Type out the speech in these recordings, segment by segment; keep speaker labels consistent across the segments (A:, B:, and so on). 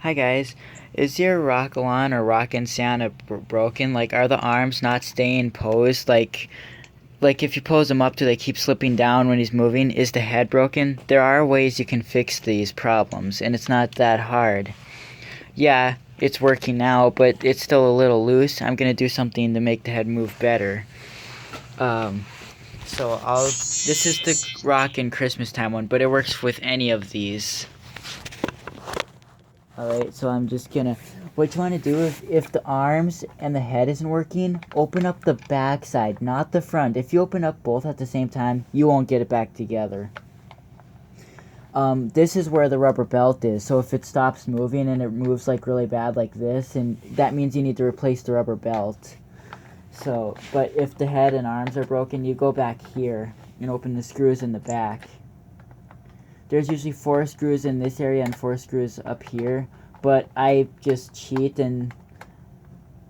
A: Hi guys, is your Rockalon or Rockin' Santa broken? Like, are the arms not staying posed? Like if you pose them up, do they keep slipping down when he's moving? Is the head broken? There are ways you can fix these problems, and it's not that hard. Yeah, it's working now, but it's still a little loose. I'm gonna do something to make the head move better. Um, so I'll. This is the Rockin' Christmas time one, but it works with any of these. Alright, so I'm just gonna, what you want to do if the arms and the head isn't working, open up the back side, not the front. If you open up both at the same time, you won't get it back together. This is where the rubber belt is, so if it stops moving and it moves like really bad like this, and that means you need to replace the rubber belt. So, but if the head and arms are broken, you go back here and open the screws in the back. There's usually 4 screws in this area and 4 screws up here, but I just cheat and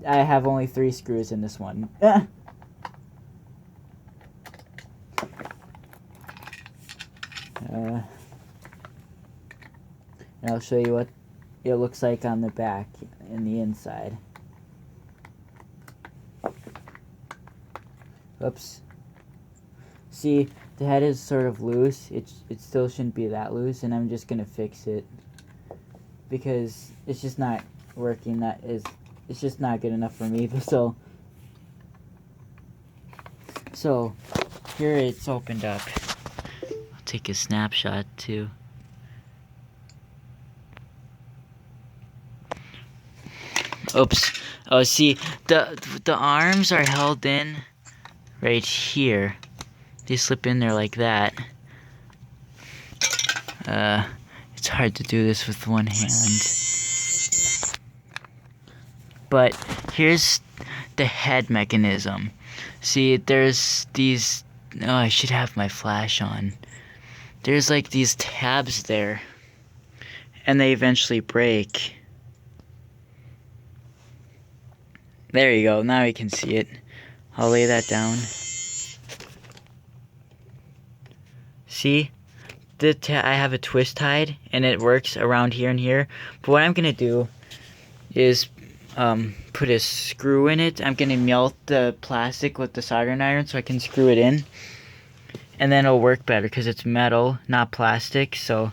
A: I have only 3 screws in this one. And I'll show you what it looks like on the back and the inside. Oops. See, the head is sort of loose. It still shouldn't be that loose, and I'm just gonna fix it because it's just not working. It's just not good enough for me. So here it's opened up. I'll take a snapshot too. Oops. Oh, see, the arms are held in right here. They slip in there like that. It's hard to do this with one hand. But here's the head mechanism. See, there's these... Oh, I should have my flash on. There's like these tabs there. And they eventually break. There you go, now you can see it. I'll lay that down. See? I have a twist tied, and it works around here and here. But what I'm going to do is put a screw in it. I'm going to melt the plastic with the soldering iron so I can screw it in. And then it'll work better because it's metal, not plastic. So,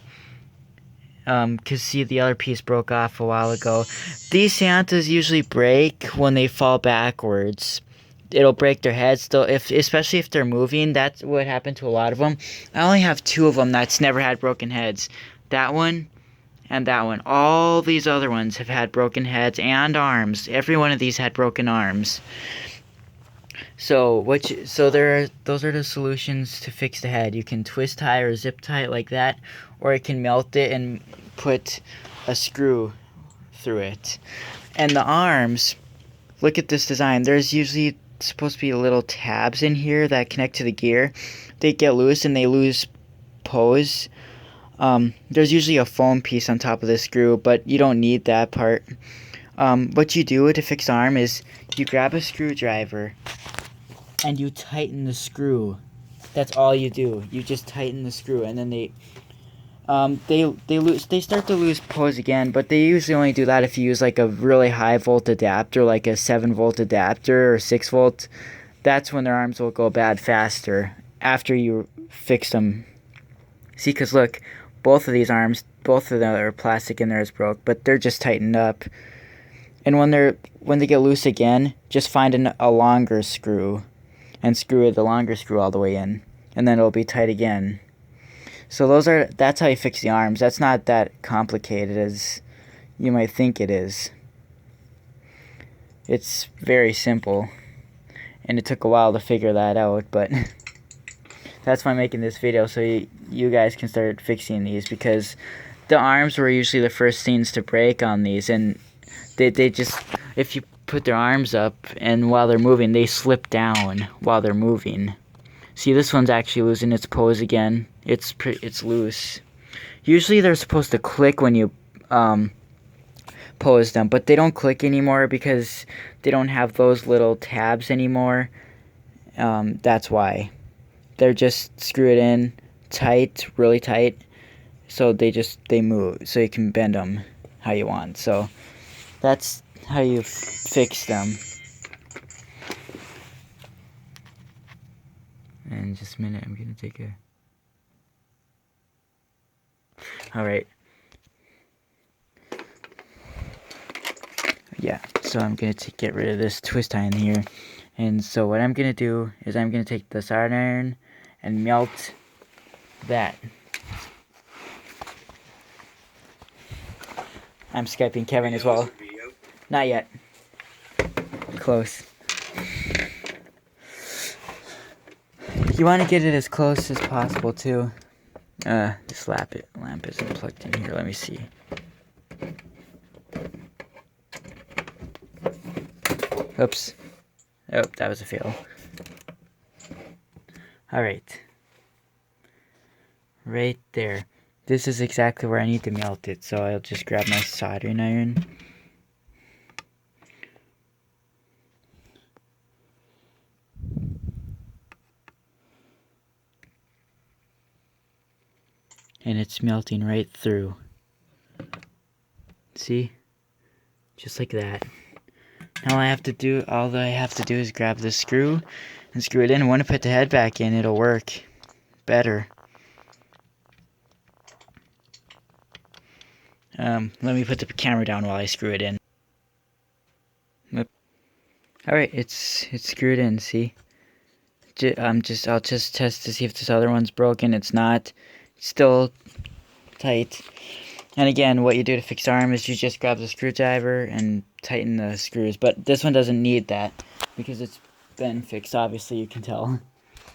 A: because see, the other piece broke off a while ago. These Santas usually break when they fall backwards. It'll break their heads still, especially if they're moving. That's what happened to a lot of them. I only have 2 of them that's never had broken heads. That one and that one. All these other ones have had broken heads and arms. Every one of these had broken arms. So those are the solutions to fix the head. You can twist tie or zip tie it like that, or you can melt it and put a screw through it. And the arms, look at this design. There's usually supposed to be little tabs in here that connect to the gear. They get loose and they lose pose. There's usually a foam piece on top of the screw, but you don't need that part. What you do to fix the arm is you grab a screwdriver and you tighten the screw. That's all you do. You just tighten the screw, and then they start to lose pose again, but they usually only do that if you use like a really high volt adapter, like a 7-volt adapter or 6-volt. That's when their arms will go bad faster after you fix them. See, because look, both of these arms, both of them are plastic in there is broke, but they're just tightened up. And when they get loose again, just find a longer screw and screw the longer screw all the way in, and then it'll be tight again. So that's how you fix the arms. That's not that complicated as you might think it is. It's very simple, and it took a while to figure that out, but that's why I'm making this video, so you guys can start fixing these, because the arms were usually the first things to break on these, and they just, if you put their arms up and while they're moving, they slip down while they're moving. See, this one's actually losing its pose again. It's loose. Usually they're supposed to click when you pose them, but they don't click anymore because they don't have those little tabs anymore. That's why. They're just screwed in tight, really tight, so they move, so you can bend them how you want. So that's how you fix them. And just a minute, I'm gonna take a... Alright. Yeah, so I'm gonna get rid of this twist tie in here. And so what I'm gonna do is I'm gonna take the soldering iron and melt that. I'm Skyping Kevin as well. Not yet. Close. You want to get it as close as possible too. This lamp isn't plugged in here. Let me see. Oops. Oh, that was a fail. Alright. Right there. This is exactly where I need to melt it, so I'll just grab my soldering iron. And it's melting right through. See? Just like that. Now all I have to do is grab the screw and screw it in. And when I put the head back in, it'll work better. Let me put the camera down while I screw it in. Alright, it's screwed in, see? I'll just test to see if this other one's broken. It's not. It's still tight. And again, what you do to fix the arm is you just grab the screwdriver and tighten the screws. But this one doesn't need that because it's been fixed, obviously, you can tell.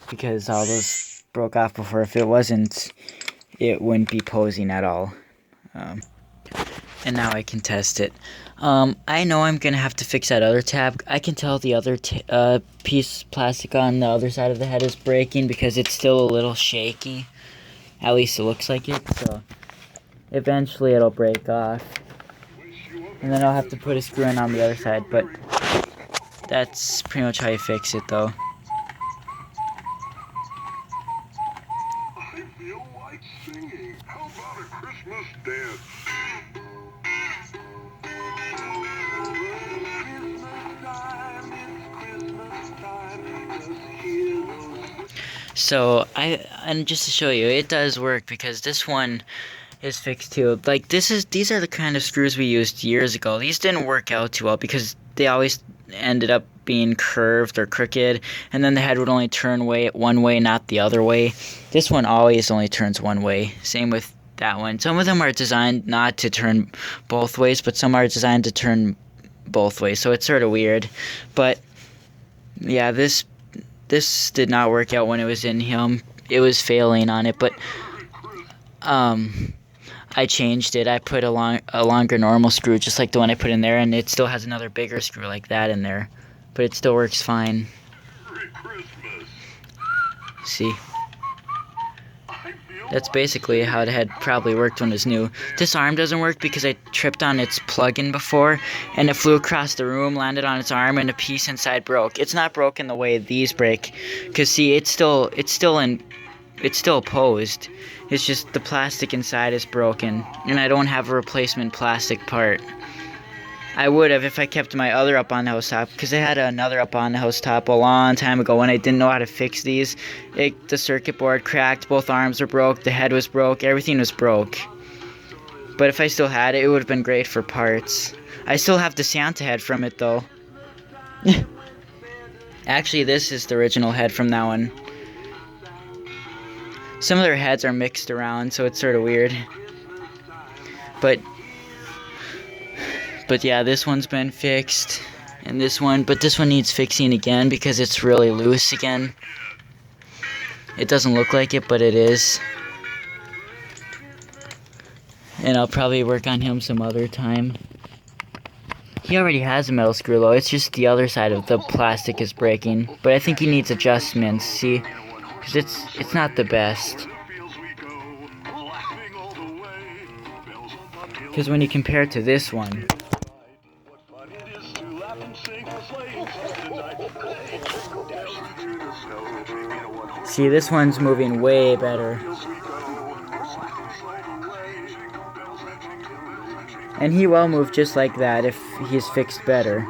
A: Because all those broke off before. If it wasn't, it wouldn't be posing at all. And now I can test it. I know I'm going to have to fix that other tab. I can tell the other piece of plastic on the other side of the head is breaking because it's still a little shaky. At least it looks like it. So eventually it'll break off. And then I'll have to put a screw in on the other side. But that's pretty much how you fix it though.
B: I feel like singing. How about a Christmas dance?
A: So and just to show you, it does work because this one is fixed too. Like these are the kind of screws we used years ago. These didn't work out too well because they always ended up being curved or crooked, and then the head would only turn one way, not the other way. This one always only turns one way. Same with that one. Some of them are designed not to turn both ways, but some are designed to turn both ways. So it's sort of weird. But yeah, this did not work out when it was in him. It was failing on it, but I changed it. I put a longer normal screw, just like the one I put in there, and it still has another bigger screw like that in there, but it still works fine. See? That's basically how the head probably worked when it was new. This arm doesn't work because I tripped on its plug-in before, and it flew across the room, landed on its arm, and a piece inside broke. It's not broken the way these break, because see, it's still posed. It's just the plastic inside is broken, and I don't have a replacement plastic part. I would have if I kept my other up on the house top, because I had another up on the house top a long time ago when I didn't know how to fix these. The circuit board cracked, both arms were broke, the head was broke, everything was broke. But if I still had it, it would have been great for parts. I still have the Santa head from it though. Actually, this is the original head from that one. Some of their heads are mixed around, so it's sort of weird. But yeah, this one's been fixed, and this one needs fixing again because it's really loose again. It doesn't look like it, but it is. And I'll probably work on him some other time. He already has a metal screw though, it's just the other side of the plastic is breaking. But I think he needs adjustments, see? Because it's not the best. Because when you compare it to this one, see, this one's moving way better. And he will move just like that if he's fixed better.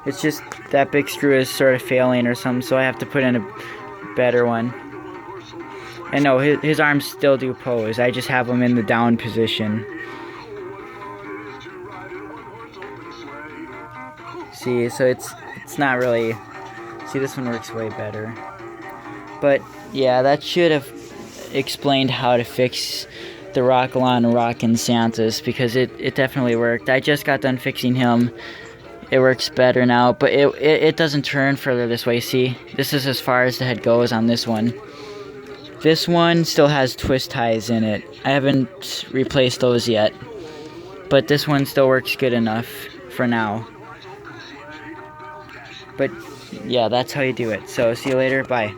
A: It's just that big screw is sort of failing or something, so I have to put in a better one. And no, his arms still do pose. I just have them in the down position. See, so it's not really... See, this one works way better. But yeah, that should have explained how to fix the Rockalon Rockin' Santas, because it definitely worked. I just got done fixing him. It works better now, but it doesn't turn further this way. See, this is as far as the head goes on this one. This one still has twist ties in it. I haven't replaced those yet, but this one still works good enough for now. But yeah, that's how you do it. So see you later. Bye.